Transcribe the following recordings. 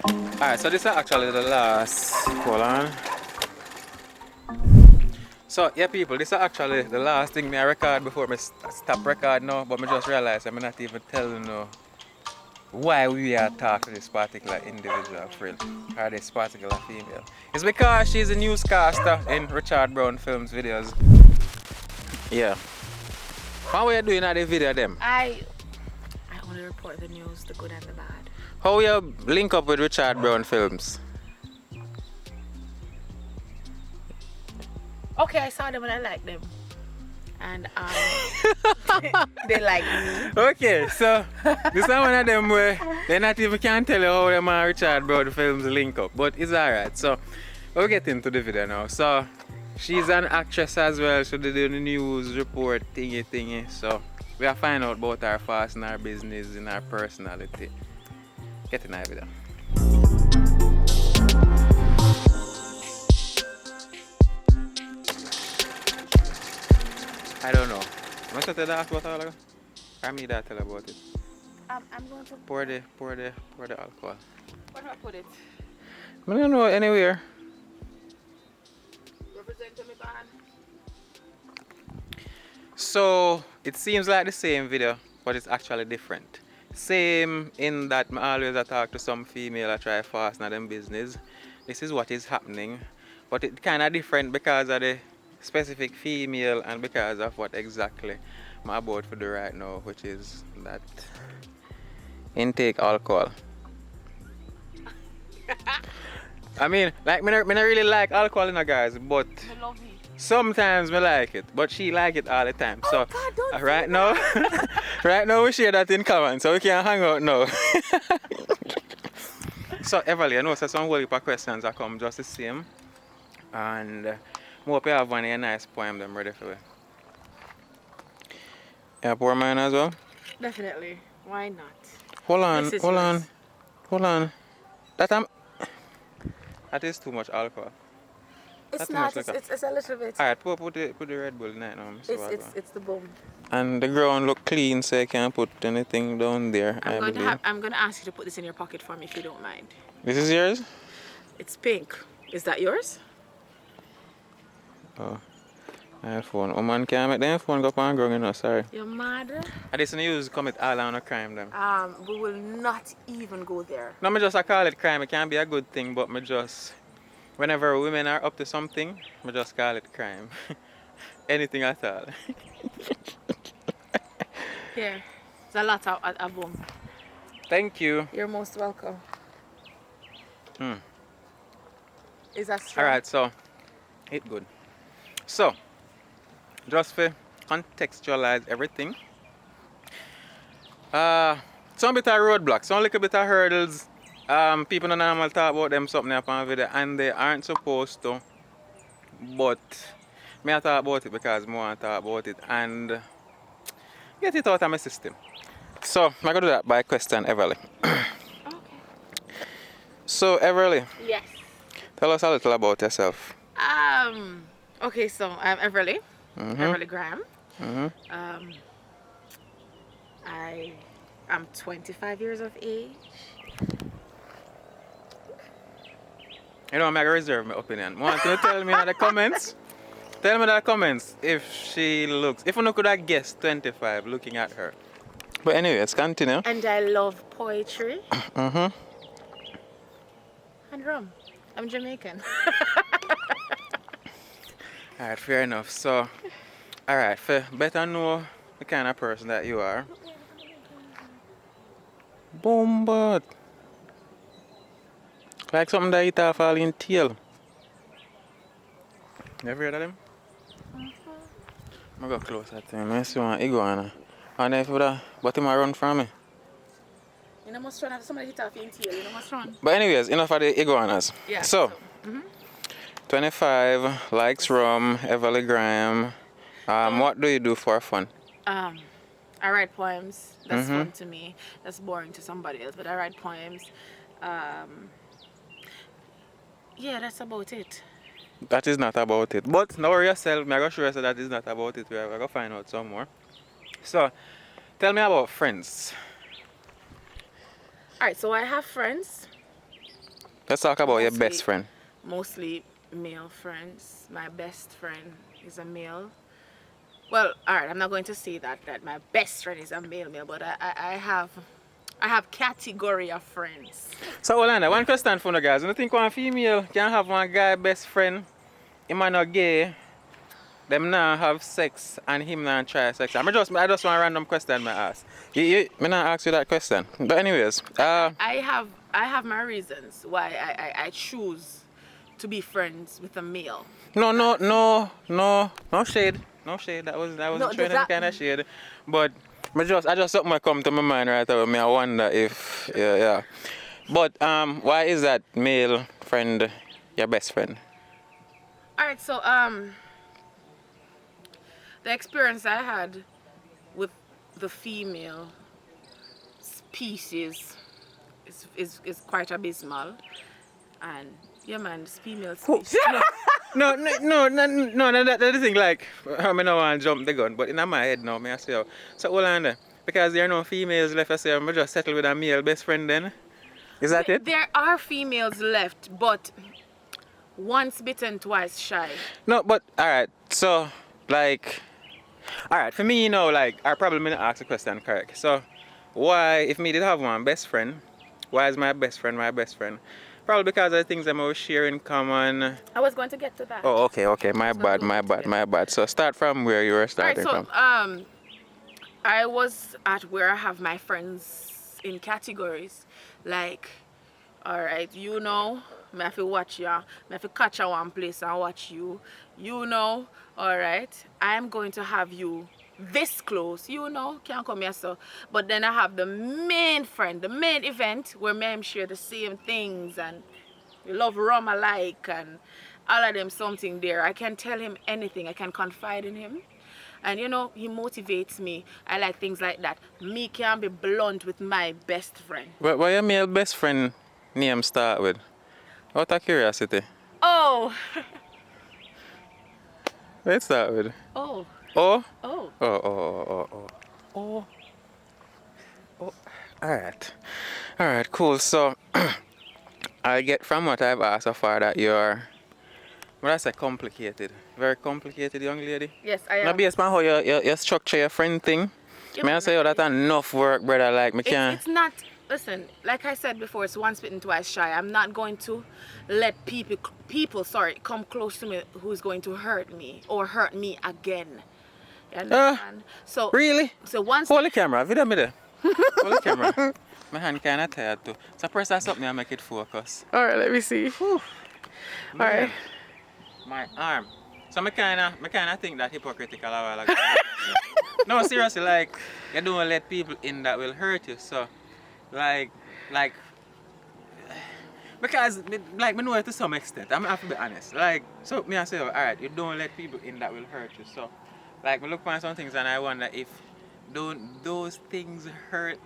Alright, so this is actually the last. Hold on. So yeah, people, this is actually the last thing me I record before me stop record now. But me just realized I'm not even telling you why we are talking to this particular individual friend or this particular female. It's because she's a newscaster in Richard Brown Films videos. Yeah. What were you doing at the video them? I only report the news, the good and the bad. How you link up with Richard Brown Films? Okay, I saw them and I liked them. And they like me. Okay, so this is one of them where they not even can tell you how them and Richard Brown Films link up, but it's alright. So we'll get into the video now. So she's an actress as well, so they do the news report thingy. So we are find out about her fast in her business, in her personality. Get in the video. I don't know. I'm going to tell that about all or me that tell about it. I'm going to Pour the alcohol. where do I put it? I don't know anywhere. Represent me bad. So it seems like the same video, but it's actually different. Same in that I always talk to some female I try fast in them business. This is what is happening, but it kind of different because of the specific female and because of what exactly I'm about to do right now, which is that intake alcohol. I mean, like, me not really like alcohol in a guys, but I love it. sometimes me like it, but she like it all the time. So Oh God, don't say right now, right now we share that in common, so we can hang out now. So Everly, I know so some whole heap of questions are come just the same, and I hope you have one of your nice poem them ready for you. Yeah, pour mine as well. Definitely. Why not? Hold on, This is hold yours. on, hold on. That is too much alcohol. It's That's not. too much It's a little bit. Alright, put the Red Bull in it now. It's the boom. And the ground look clean, so you can't put anything down there. I'm going to ask you to put this in your pocket for me if you don't mind. This is yours? It's pink. Is that yours? Oh, iPhone. Oh man, can't make the phone go up and ground, you know, sorry. Your mother? I just use commit all on a crime them. We will not even go there. No, me just I call it crime. It can be a good thing, but me just whenever women are up to something, me just call it crime. Anything at all. Yeah. It's a lot of boom. Thank you. You're most welcome. Hmm. Is that strong? Alright, so it good. So just for contextualize everything. Some bit of roadblocks, some little bit of hurdles. People don't normally talk about them something upon video and they aren't supposed to. But me I talk about it because I want to talk about it and get it out of my system. So I'm gonna do that by question Everly. Okay. So Everly, Yes. tell us a little about yourself. Okay, so I'm Everly. Everly Graham. I am 25 years of age. You know, I'm gonna reserve my opinion. Want you to tell me in the comments? Tell me in the comments if she looks, if you could have guessed 25 looking at her. But anyway, let's continue. And I love poetry Mm-hmm. and rum. I'm Jamaican. Alright, fair enough. So, alright, for better know the kind of person that you are. Boom, but like something that eat off all in tail. You ever heard of them? I'm gonna go closer to him. I see one iguana. And if but him a run from me. You know, must run after somebody hit off your tail. You know, must run. But anyways, enough of the iguanas. Yeah. So 25, likes rum, Everly Graham. What do you do for fun? I write poems. That's fun to me. That's boring to somebody else. But I write poems. Yeah, that's about it. That is not about it. But don't worry yourself, I'm gonna show you that is not about it. We're gonna find out some more. So, tell me about friends. Alright, so I have friends. Let's talk about your Mostly, best friend. mostly male friends. My best friend is a male. Well, all right. I'm not going to say that my best friend is a male, but I have category of friends. So, Orlando, one question for the guys. Do you think one female can have one guy best friend, him are not gay, them now have sex and him not try sex? I just want a random question I ask. Me not ask you that question. But anyways, I have my reasons why I choose to be friends with a male. no shade. No shade. That No, wasn't does showing any that kind of shade. But I just something that come to my mind right away. Me I wonder if yeah. But why is that male friend your best friend? all right? So the experience I had with the female species is quite abysmal, and yeah, man, this female species. That's the thing. Like, I mean, I want to jump the gun, but in my head now, me I say, so hold on there. Because there are no females left, I say, I'm just settle with a male best friend then. Is that it? There are females left, but once bitten, twice shy. No, but alright, so, like, alright, for me, like, I probably not ask the question correct. So, why, if me did have one best friend, why is my best friend my best friend? Probably because of the things that we share in common. I was going to get to that. Oh, okay, my bad. So start from where you were All right, starting so from. I was at where I have my friends in categories. Like, all right, me have to watch ya. Me have to catch you one place and watch you. All right, I am going to have you this close. Can't come here so. But then I have the main friend, the main event where me and him share the same things and we love rum alike and all of them something there. I can tell him anything. I can confide in him. And he motivates me. I like things like that. Me can be blunt with my best friend. Why your male best friend name start with? Out of curiosity. Oh. Let's start with. Oh. Oh? Oh. Oh. Alright, cool. So, I get from what I've asked so far that you're, what I say, complicated. Very complicated young lady. Yes, I am. Now, based on how you structure your friend thing, Yeah, may I say, that's enough work, brother. Like, me can't. It's not. Listen, like I said before, it's once bitten, twice shy. I'm not going to let people, come close to me who's going to hurt me or hurt me again. You understand? So Really? So once. Hold the camera, video me there. Hold the camera. My hand kind of tired too. So press that something and make it focus. All right, let me see. All right. My arm. So I kind of think that hypocritical a while ago. No, seriously, like, you don't let people in that will hurt you. So, like, because, like, I know it to some extent. I'm have to be honest. Like, so me I say, alright, you don't let people in that will hurt you. So, like, I look for some things and I wonder if don't those things hurt.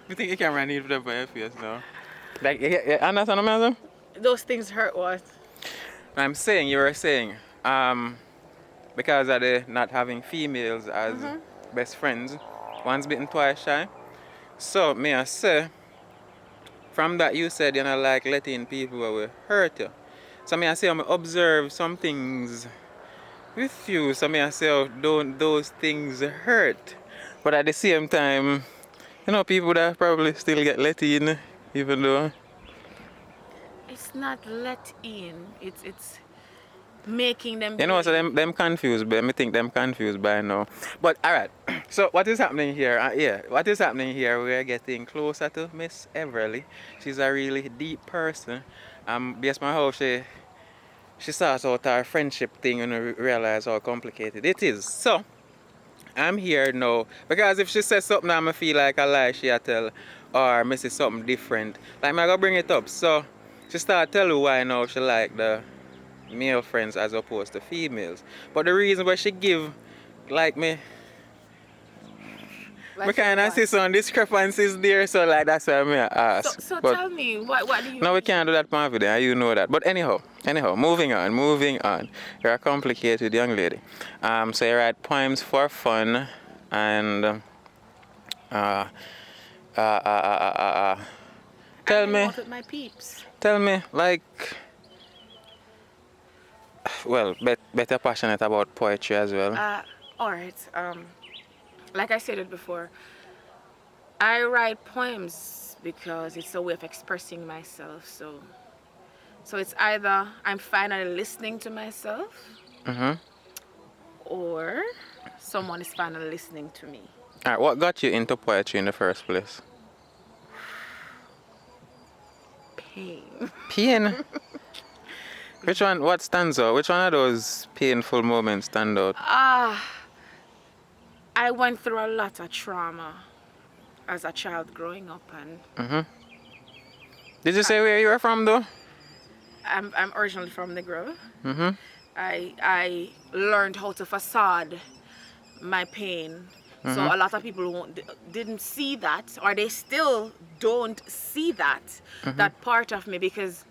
You think you can run it for your face now? Like, you understand what I'm saying? Those things hurt what? I'm saying, you were saying, because of the not having females as best friends, once bitten, twice shy. So, me I say, from that you said you're not like letting people who will hurt you. So, me I say, I'm observe some things with you. So, me I say, don't those things hurt. But at the same time, people that probably still get let in, even though. It's not let in. It's making them. So them confused, but I think them confused by now. But alright, so what is happening here? What is happening here? We're getting closer to Miss Everly. She's a really deep person. Based on how she starts out our friendship thing and realize how complicated it is. So I'm here now because if she says something, I'm gonna feel like a lie she tell, or misses something different. Like I'm gonna bring it up. So she start tell you why now she like the male friends as opposed to females. But the reason why she give, like me kind of see some discrepancies there, so like that's why I ask. So tell me, what do you? No, we can't do that part of it, and you know that. But anyhow, moving on. You're a complicated young lady. So you write poems for fun, and Tell hang me, out with my peeps. tell me, like, well, better passionate about poetry as well. All right. Like I said it before, I write poems because it's a way of expressing myself. So it's either I'm finally listening to myself, Mm-hmm. or someone is finally listening to me. Alright, what got you into poetry in the first place? Pain. Pain. Which one? What stands out? Which one of those painful moments stand out? I went through a lot of trauma as a child growing up, and Mm-hmm. Did you say where you were from, though? I'm originally from the Grove. Mm-hmm. I learned how to facade my pain. So a lot of people didn't see that, or they still don't see that part of me, because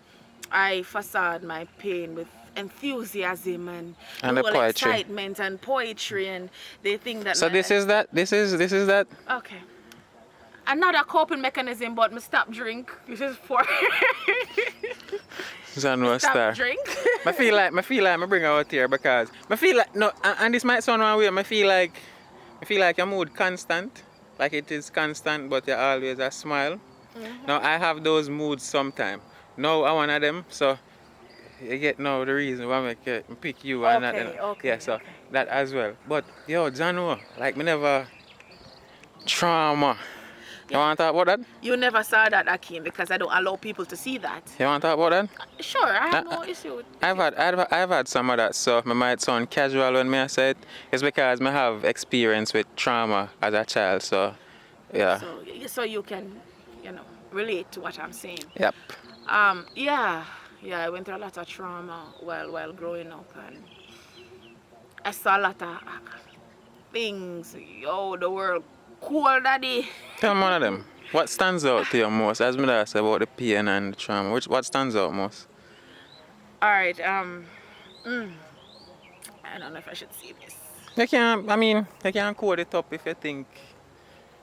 I facade my pain with enthusiasm and the And the whole poetry. excitement and poetry, and they think that So this is that. This is that. okay. Another coping mechanism, but me stop drink. This is for Zanwa stop star. drink. I feel like I bring her out here because I feel like no, and this might sound one way. I feel like your mood constant, like it is constant, but you always a smile. Now I have those moods sometime. Now I one of them, so you get now the reason why I make pick you and that. Okay, Yeah, okay, so okay. that as well. But yo, Zanwa, like me never trauma. You Yeah. want to talk about that? You never saw that, Akeem, because I don't allow people to see that. You want to talk about that? Sure, I have Uh, no issue with I've had some of that stuff. I might sound casual when I say it. It's because I have experience with trauma as a child. So yeah. so you can, relate to what I'm saying. Yep. Yeah, I went through a lot of trauma while growing up, and I saw a lot of things. Yo, the world cool, daddy. Tell me one of them. What stands out to you most? As me say about the pain and the trauma. What stands out most? All right. I don't know if I should see this. You can I mean you can code it up if you think.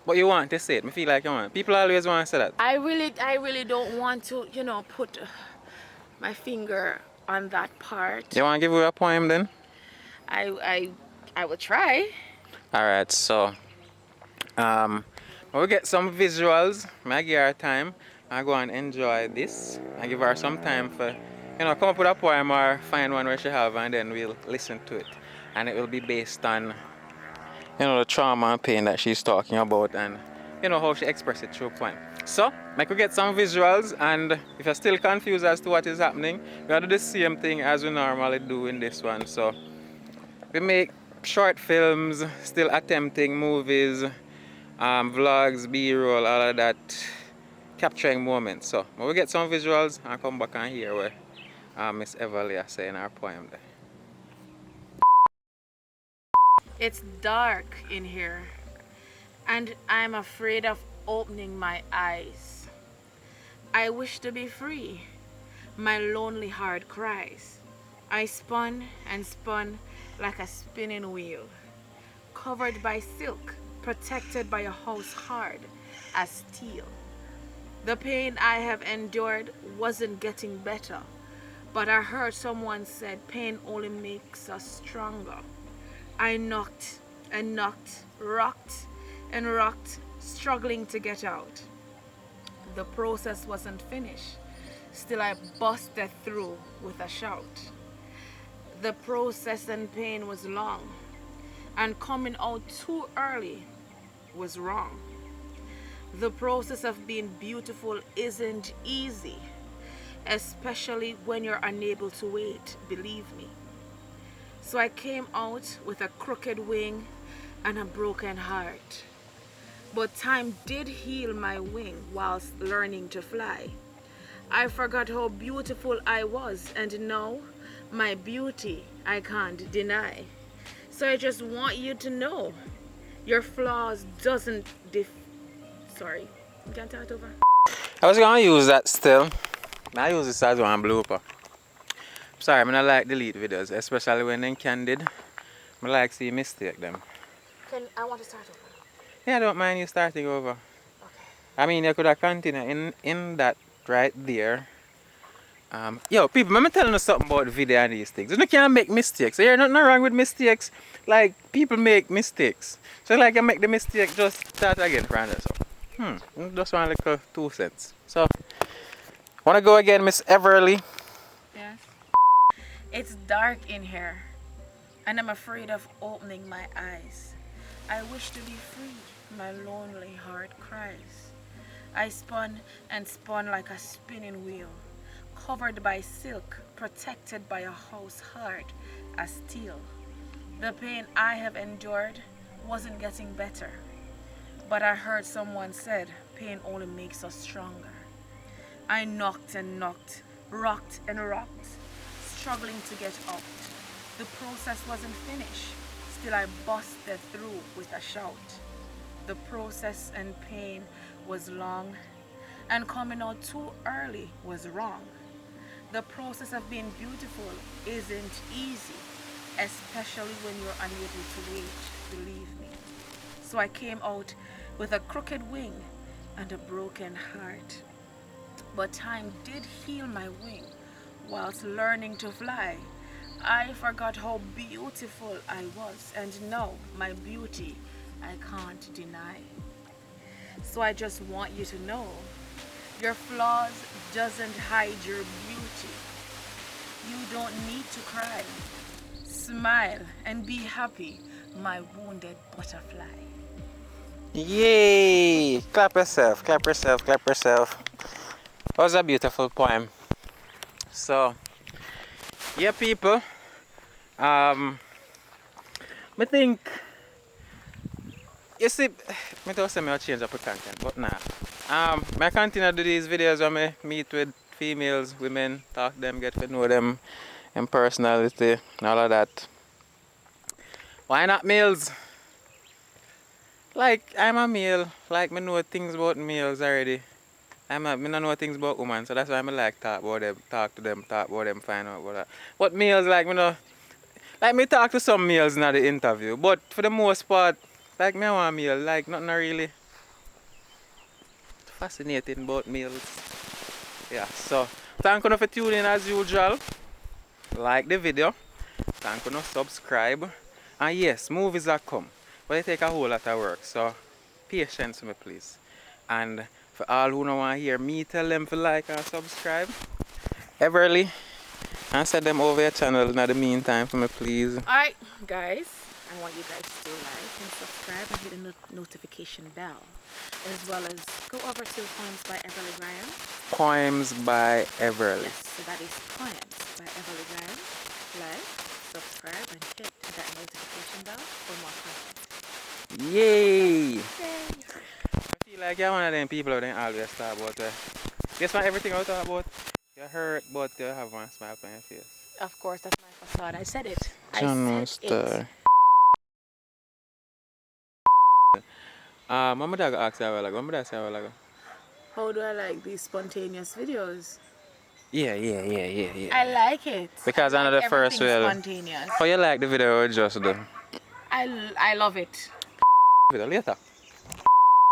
But you want to say it. I feel like you want. People always want to say that. I really don't want to, put my finger on that part. You want to give away a poem then? I will try. Alright, so we'll get some visuals. I give her time. I go and enjoy this. I give her some time for come up with a poem or find one where she have, and then we'll listen to it. And it will be based on the trauma and pain that she's talking about, and how she expresses it through a poem. So, we get some visuals, and if you're still confused as to what is happening, we're gonna do the same thing as we normally do in this one. So we make short films, still attempting movies, vlogs, B-roll, all of that, capturing moments. So we'll get some visuals and come back and hear where Miss Evalia saying her poem there. It's dark in here, and I'm afraid of opening my eyes. I wish to be free. My lonely heart cries. I spun and spun like a spinning wheel, covered by silk, protected by a house hard as steel. The pain I have endured wasn't getting better, but I heard someone said pain only makes us stronger. I knocked and knocked, rocked and rocked, struggling to get out. The process wasn't finished. Still, I busted through with a shout. The process and pain was long, and coming out too early was wrong. The process of being beautiful isn't easy, especially when you're unable to wait, believe me. So I came out with a crooked wing and a broken heart. But time did heal my wing whilst learning to fly. I forgot how beautiful I was, and now my beauty I can't deny. So I just want you to know your flaws doesn't sorry. You can't start over. I was gonna use that still. I use this as one blooper. Sorry, I don't like delete videos, especially when they're candid. I like see mistake them. I want to start over. Yeah, I don't mind you starting over. Okay. I mean, you could have continued in that right there. Yo, people, let me telling you something about video and these things. You can't make mistakes. So, there's nothing wrong with mistakes. Like, people make mistakes. So, like, you make the mistake, just start again from there. So, just one little 2 cents. So, wanna go again, Miss Everly? Yes. It's dark in here, and I'm afraid of opening my eyes. I wish to be free, my lonely heart cries. I spun and spun like a spinning wheel, covered by silk, protected by a house hard as steel. The pain I have endured wasn't getting better, but I heard someone said pain only makes us stronger. I knocked and knocked, rocked and rocked, struggling to get out. The process wasn't finished, still I busted through with a shout. The process and pain was long, and coming out too early was wrong. The process of being beautiful isn't easy, especially when you're unable to wait, believe me. So I came out with a crooked wing and a broken heart. But time did heal my wing whilst learning to fly. I forgot how beautiful I was, and now my beauty I can't deny. So I just want you to know your flaws doesn't hide your beauty. You don't need to cry. Smile and be happy, my wounded butterfly. Yay! Clap yourself, clap yourself, clap yourself. That was a beautiful poem. So, yeah, people. I think, you see, I don't say I change up the content, but nah. I continue to do these videos where I meet with females, women, talk to them, get to know them, and personality, and all of that. Why not males? Like, I'm a male, like, I know things about males already. I don't know things about women, so that's why I like talk about them, talk to them, talk about them, find out about that. But males, like, like me talk to some males in the interview, but for the most part, like me I want male, like nothing really fascinating about males. Yeah, so thank you for tuning in as usual. Like the video, thank you, subscribe. And yes, movies are come, but they take a whole lot of work, so patience with me please. And for all who don't want to hear me tell them to like and subscribe, Everly, and send them over your channel in the meantime for me please. Alright, guys, I want you guys to like and subscribe and hit the notification bell, as well as go over to Poems by Everly Graham. Poems by Everly. Yes, so that is Poems by Everly Graham. Like, subscribe, and hit that notification bell for more content. Yay! Yay! I feel like you're one of them people who don't always talk about guess what everything I talk about? You're hurt, but you have one smile on your face. Of course, that's my facade. I said it. John it. Mama dog asked you a while ago. Mama dog said a while ago. How do I like these spontaneous videos? Yeah. I like it. Because I know the first well. Spontaneous. How you like the video we just do? I love it. Video later.